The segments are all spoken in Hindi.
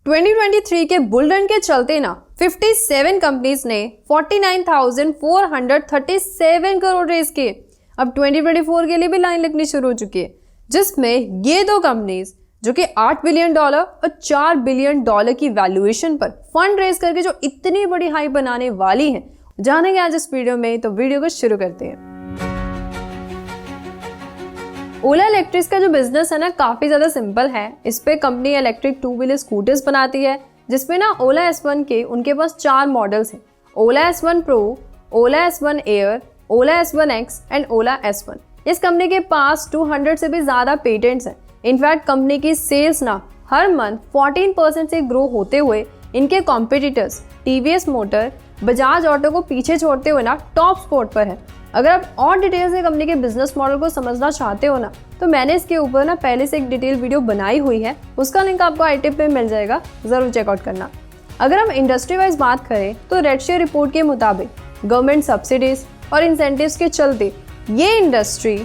2023 के बुल रन के चलते ना 57 कंपनीज ने 49,437 करोड़ रेज किए। अब 2024 के लिए भी लाइन लगनी शुरू हो चुकी है, जिसमें ये दो कंपनीज जो कि $8 बिलियन और $4 बिलियन की वैल्यूएशन पर फंड रेज करके जो इतनी बड़ी हाई बनाने वाली हैं, जानेंगे आज इस वीडियो में। तो वीडियो को शुरू करते हैं। ओला इलेक्ट्रिक्स का जो बिजनेस है ना काफी ज्यादा सिंपल है। इस पे कंपनी इलेक्ट्रिक 2 व्हीलर स्कूटर्स बनाती है, जिसमें ना ओला S1 के उनके पास 4 मॉडल्स हैं। ओला S1 pro, Ola S1 air, Ola S1 X and Ola S1। इस कंपनी के पास 200 से भी ज्यादा पेटेंट्स हैं। इनफैक्ट कंपनी की सेल्स ना हर मंथ 14% से ग्रो होते हुए इनके competitors TVS motor, Bajaj auto को पीछे छोड़ते हुए ना टॉप स्पॉट पर है। अगर आप और डिटेल से कंपनी के बिजनेस मॉडल को समझना चाहते हो ना, तो मैंने इसके ऊपर ना पहले से एक डिटेल वीडियो बनाई हुई है, उसका लिंक आपको आई टिप में मिल जाएगा, जरूर चेकआउट करना। अगर हम इंडस्ट्री वाइज बात करें तो रेडशेयर रिपोर्ट के मुताबिक गवर्नमेंट सब्सिडीज और इंसेंटिव्स के चलते ये इंडस्ट्री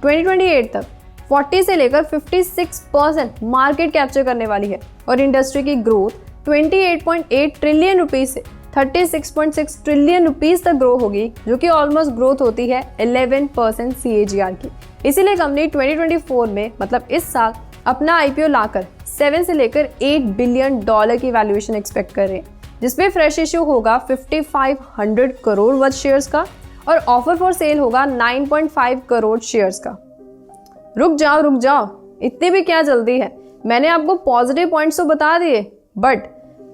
2028 तक 40 से लेकर 56% मार्केट कैप्चर करने वाली है और इंडस्ट्री की ग्रोथ 28.8 ट्रिलियन रुपीज से 36.6 ट्रिलियन रुपीज तक ग्रो होगी, जो कि ऑलमोस्ट ग्रोथ होती है 11% CAGR की। इसीलिए कंपनी 2024 में मतलब इस साल अपना IPO लाकर 7 से लेकर $8 बिलियन की वैल्यूएशन एक्सपेक्ट कर रहे हैं, जिसमें फ्रेश इश्यू होगा 5500 करोड़ वर्थ शेयर्स का और ऑफर फॉर सेल होगा 9.5 करोड़ शेयर्स का। रुक जाओ, इतनी भी क्या जल्दी है। मैंने आपको पॉजिटिव पॉइंट्स तो बता दिए, बट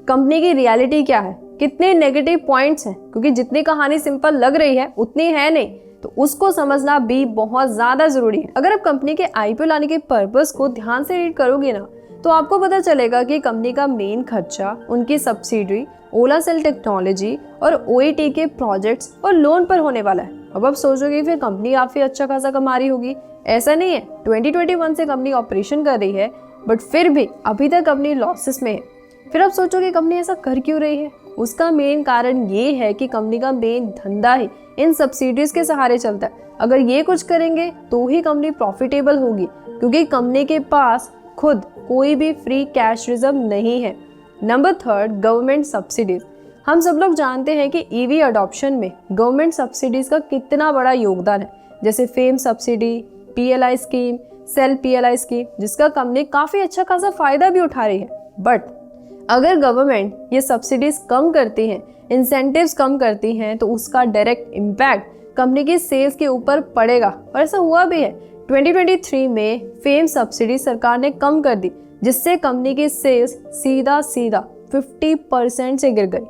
कंपनी की रियलिटी क्या है, कितने नेगेटिव पॉइंट्स हैं, क्योंकि जितनी कहानी सिंपल लग रही है उतनी है नहीं, तो उसको समझना भी बहुत ज्यादा जरूरी है। अगर आप कंपनी के IPO लाने के पर्पस को ध्यान से रीड करोगे ना, तो आपको पता चलेगा कि कंपनी का मेन खर्चा उनकी सब्सिडरी ओला सेल टेक्नोलॉजी और OET के प्रोजेक्ट्स और लोन पर होने वाला है। अब आप सोचोगे फिर कंपनी काफी अच्छा खासा कमा रही होगी, ऐसा नहीं है। 2021 से कंपनी ऑपरेशन कर रही है, बट फिर भी अभी तक कंपनी लॉसेस में है। फिर आप सोचोगे कंपनी ऐसा कर क्यों रही है। उसका मेन कारण ये है कि कंपनी का मेन धंधा ही इन सब्सिडीज के सहारे चलता है। अगर ये कुछ करेंगे तो ही कंपनी प्रॉफिटेबल होगी, क्योंकि कंपनी के पास खुद कोई भी फ्री कैश रिजर्व नहीं है। Number 3, government subsidies. हम सब लोग जानते हैं कि EV अडॉप्शन में गवर्नमेंट सब्सिडीज का कितना बड़ा योगदान है, जैसे FAME subsidy, PLI scheme, cell PLI scheme, जिसका कंपनी काफी अच्छा खासा फायदा भी उठा रही है। बट अगर गवर्नमेंट ये सब्सिडीज कम करती हैं, इंसेंटिव्स कम करती हैं, तो उसका डायरेक्ट इम्पैक्ट कंपनी की सेल्स के ऊपर पड़ेगा, और ऐसा हुआ भी है। 2023 में फेम सब्सिडी सरकार ने कम कर दी, जिससे कंपनी की सेल्स सीधा 50% से गिर गई।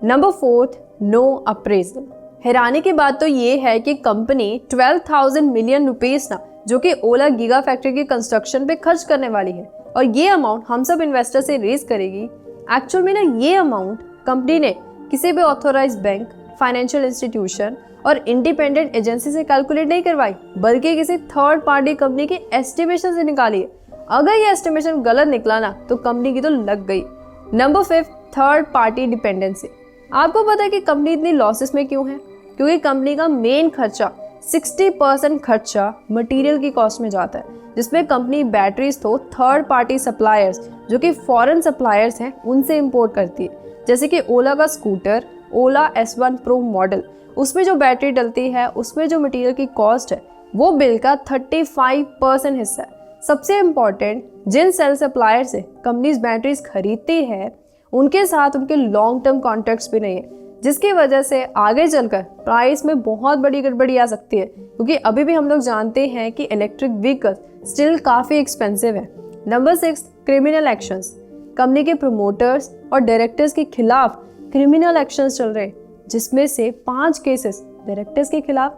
Number 4, no appraisal. हैरानी की बात तो ये है कि कंपनी 12,000 मिलियन रुपीस ना, जो कि ओला गीगा फैक्ट्री की कंस्ट्रक्शन पे खर्च करने वाली है, और ये अमाउंट हम सब इन्वेस्टर से रेज करेगी। एक्चुअल में ना ये अमाउंट कंपनी ने किसी भी ऑथोराइज बैंक, फाइनेंशियल इंस्टीट्यूशन और इंडिपेंडेंट एजेंसी से कैलकुलेट नहीं करवाई, बल्कि किसी थर्ड पार्टी कंपनी के एस्टिमेशन से निकाली है। अगर ये एस्टिमेशन गलत निकला ना, तो कंपनी की तो लग गई। Number 5, third party dependency. आपको पता है कि कंपनी इतनी लॉसेस में क्यों है? क्योंकि कंपनी का मेन खर्चा 60% खर्चा मटेरियल की कॉस्ट में जाता है, जिसमें कंपनी बैटरीज तो थर्ड पार्टी सप्लायर्स, जो कि फॉरेन सप्लायर्स हैं, उनसे इंपोर्ट करती है। जैसे कि ओला का स्कूटर ओला S1 प्रो मॉडल, उसमें जो बैटरी डलती है, उसमें जो मटेरियल की कॉस्ट है, वो बिल का 35% हिस्सा है। सबसे इम्पॉर्टेंट, जिन सेल सप्लायर से कंपनीज बैटरीज खरीदती है, उनके साथ उनके लॉन्ग टर्म कॉन्ट्रैक्ट्स भी नहीं है, जिसकी वजह से आगे चलकर प्राइस में बहुत बड़ी गड़बड़ी आ सकती है, क्योंकि अभी भी हम लोग जानते हैं कि इलेक्ट्रिक व्हीकल स्टिल काफ़ी एक्सपेंसिव है। Number 6, criminal actions. कंपनी के प्रमोटर्स और डायरेक्टर्स के खिलाफ क्रिमिनल एक्शंस चल रहे हैं, जिसमें से 5 केसेस डायरेक्टर्स के खिलाफ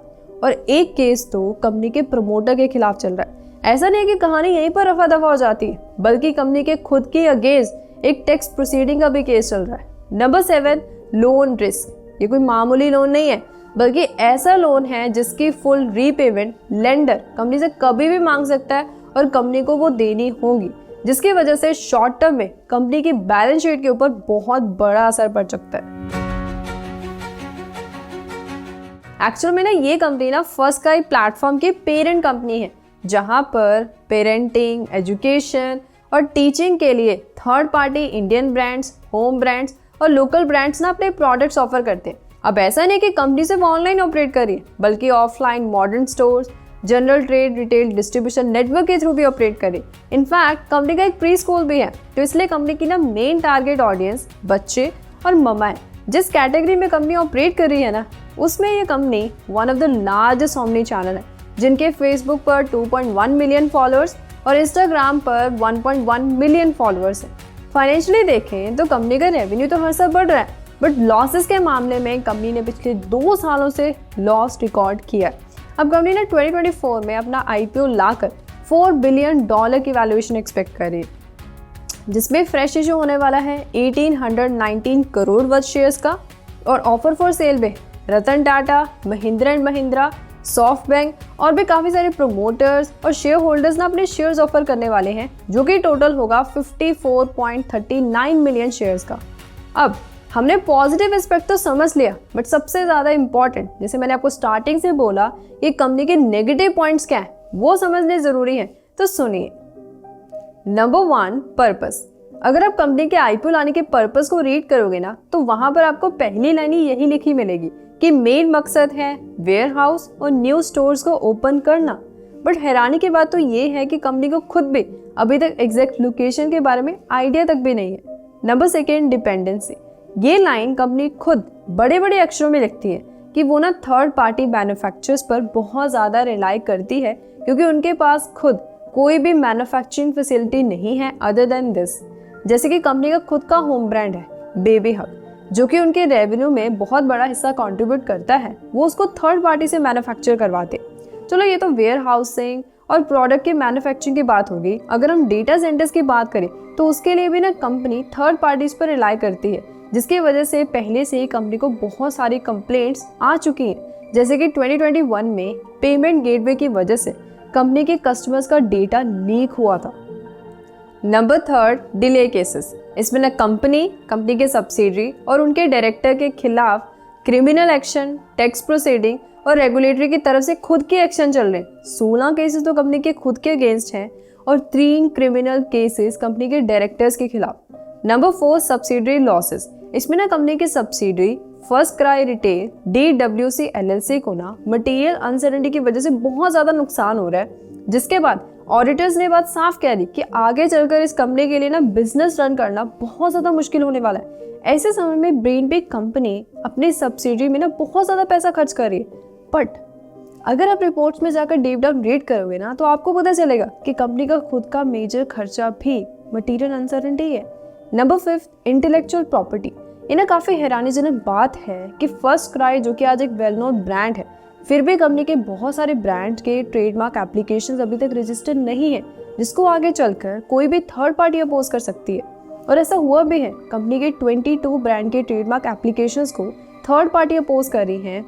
और 1 केस तो कंपनी के प्रमोटर के खिलाफ चल रहा है। ऐसा नहीं है कि कहानी यहीं पर रफा दफा हो जाती है, बल्कि कंपनी के खुद के अगेंस्ट एक टैक्स प्रोसीडिंग का भी केस चल रहा है। Number 7, loan risk. ये कोई मामूली लोन नहीं है, बल्कि ऐसा लोन है जिसकी फुल रीपेमेंट लेंडर कंपनी से कभी भी मांग सकता है और कंपनी को वो देनी होगी, जिसकी वजह से शॉर्ट टर्म में कंपनी की बैलेंस शीट के ऊपर बहुत बड़ा असर पड़ सकता है। एक्चुअल में ना ये कंपनी ना FirstSky प्लेटफॉर्म की पेरेंट कंपनी है, जहां पर पेरेंटिंग, एजुकेशन और टीचिंग के लिए third party Indian brands, home brands और लोकल ब्रांड्स ना अपने प्रोडक्ट्स ऑफर करते हैं। अब ऐसा नहीं कि कंपनी सिर्फ ऑनलाइन ऑपरेट कर रही है, बल्कि offline modern stores, general trade, retail distribution network के थ्रू भी ऑपरेट करे। इनफैक्ट कंपनी का एक प्री स्कूल भी है, तो इसलिए कंपनी की ना मेन टारगेट ऑडियंस बच्चे और ममा है। जिस कैटेगरी में कंपनी ऑपरेट कर रही है ना, उसमें ये company one of the largest omni channel है, जिनके फेसबुक पर 2.1 मिलियन फॉलोअर्स और इंस्टाग्राम पर 1.1 मिलियन फॉलोअर्स हैं। फाइनेंशियली देखें तो कंपनी का रेवेन्यू तो हर साल बढ़ रहा है, बट लॉसेस के मामले में कंपनी ने पिछले 2 सालों से लॉस रिकॉर्ड किया है। अब कंपनी ने 2024 में अपना IPO लाकर $4 बिलियन की वैल्यूएशन एक्सपेक्ट कर रही है, जिसमें फ्रेश इशू होने वाला है 1819 करोड़ वर्थ शेयर्स का। और ऑफर फॉर सेल में Ratan Tata, Mahindra and Mahindra, SoftBank और भी काफ़ी सारे प्रोमोटर्स और शेयर होल्डर्स ना अपने शेयर्स ऑफर करने वाले हैं, जो कि टोटल होगा 54.39 मिलियन शेयर्स का। अब हमने पॉजिटिव एस्पेक्ट तो समझ लिया, बट सबसे ज़्यादा इंपॉर्टेंट, जैसे मैंने आपको स्टार्टिंग से बोला, ये कंपनी के नेगेटिव पॉइंट्स क्या हैं वो समझने ज़रूरी है। तो सुनिए। Number 1, purpose. अगर आप कंपनी के IPO लाने के पर्पस को रीड करोगे ना, तो वहां पर आपको पहली लाइन ही यही लिखी मिलेगी कि मेन मकसद है वेयर हाउस और न्यू स्टोर्स को ओपन करना। बट हैरानी की बात तो ये है कि कंपनी को खुद भी अभी तक एग्जैक्ट लोकेशन के बारे में आइडिया तक भी नहीं है। Number 2, dependency. ये लाइन कंपनी खुद बड़े बड़े अक्षरों में लिखती है कि वो ना थर्ड पार्टी मैन्युफैक्चरर्स पर बहुत ज़्यादा रिलाई करती है, क्योंकि उनके पास खुद कोई भी मैन्युफैक्चरिंग फैसिलिटी नहीं है अदर देन दिस। जैसे कि कंपनी का खुद का होम ब्रांड है बेबी हग, जो कि उनके रेवेन्यू में बहुत बड़ा हिस्सा कंट्रीब्यूट करता है, वो उसको थर्ड पार्टी से मैन्युफैक्चर करवाते। चलो ये तो वेयर हाउसिंग और प्रोडक्ट के मैन्युफैक्चरिंग की बात होगी। अगर हम डेटा सेंटर्स की बात करें तो उसके लिए भी ना कंपनी थर्ड पार्टीज पर रिलाई करती है, जिसकी वजह से पहले से ही कंपनी को बहुत सारी कंप्लेंट्स आ चुकी हैं। जैसे कि 2021 में पेमेंट गेटवे की वजह से कंपनी के कस्टमर्स का डेटा लीक हुआ था। Number 3, delay cases. इसमें ना कंपनी के सब्सिडरी और उनके डायरेक्टर के खिलाफ क्रिमिनल एक्शन, टैक्स प्रोसीडिंग और रेगुलेटरी की तरफ से खुद के एक्शन चल रहे हैं। 16 केसेस तो कंपनी के खुद के अगेंस्ट हैं और 3 क्रिमिनल केसेस कंपनी के डायरेक्टर्स के खिलाफ। Number 4, subsidiary losses. इसमें ना कंपनी के subsidiary first cry retail DWC LLC को ना मटेरियल अनसर्टेनिटी की वजह से बहुत ज़्यादा नुकसान हो रहा है, जिसके बाद ऑडिटर्स ने बात साफ कह दी कि आगे चलकर इस कंपनी के लिए ना बिजनेस रन करना बहुत ज़्यादा मुश्किल होने वाला है। ऐसे समय में ब्रेन पे कंपनी अपनी सब्सिडरी में ना बहुत ज़्यादा पैसा खर्च कर रही है। बट अगर आप रिपोर्ट्स में जाकर डीप डाउन रीड करोगे ना, तो आपको पता चलेगा कि कंपनी का खुद का मेजर खर्चा भी मटेरियल अनसर्टेनिटी है। Number 5, intellectual property. इन्हें काफ़ी हैरानीजनक बात है कि फर्स्ट क्राई, जो कि आज एक वेल नोन ब्रांड है, फिर भी कंपनी के बहुत सारे ब्रांड के ट्रेडमार्क एप्लीकेशंस अभी तक रजिस्टर्ड नहीं है, जिसको आगे चलकर कोई भी थर्ड पार्टी अपोज कर सकती है। और ऐसा हुआ भी है। कंपनी के 22 ब्रांड के ट्रेडमार्क एप्लीकेशंस को थर्ड पार्टी अपोज कर रही हैं,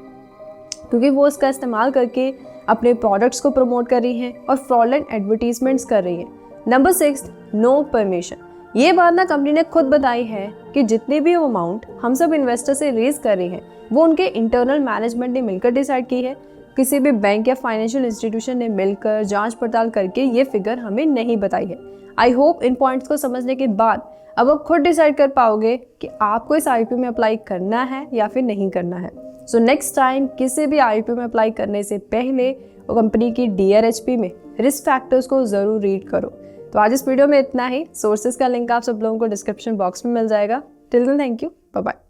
क्योंकि वो इसका इस्तेमाल करके अपने प्रोडक्ट्स को प्रमोट कर रही हैं और फ्रॉडलेंट एडवर्टीजमेंट्स कर रही हैं। Number 6, no permission. ये बात ना कंपनी ने खुद बताई है कि जितने भी अमाउंट हम सब इन्वेस्टर से रेज कर रहे हैं, वो उनके इंटरनल मैनेजमेंट ने मिलकर डिसाइड की है। किसी भी बैंक या फाइनेंशियल इंस्टीट्यूशन ने मिलकर जांच पड़ताल करके ये फिगर हमें नहीं बताई है। आई होप इन पॉइंट्स को समझने के बाद अब आप खुद डिसाइड कर पाओगे कि आपको इस IPO में अप्लाई करना है या फिर नहीं करना है। सो नेक्स्ट टाइम किसी भी IPO में अप्लाई करने से पहले कंपनी की DRHP में रिस्क फैक्टर्स को ज़रूर रीड करो। तो आज इस वीडियो में इतना ही। सोर्सेज का लिंक आप सब लोगों को डिस्क्रिप्शन बॉक्स में मिल जाएगा। Till then thank you, bye bye.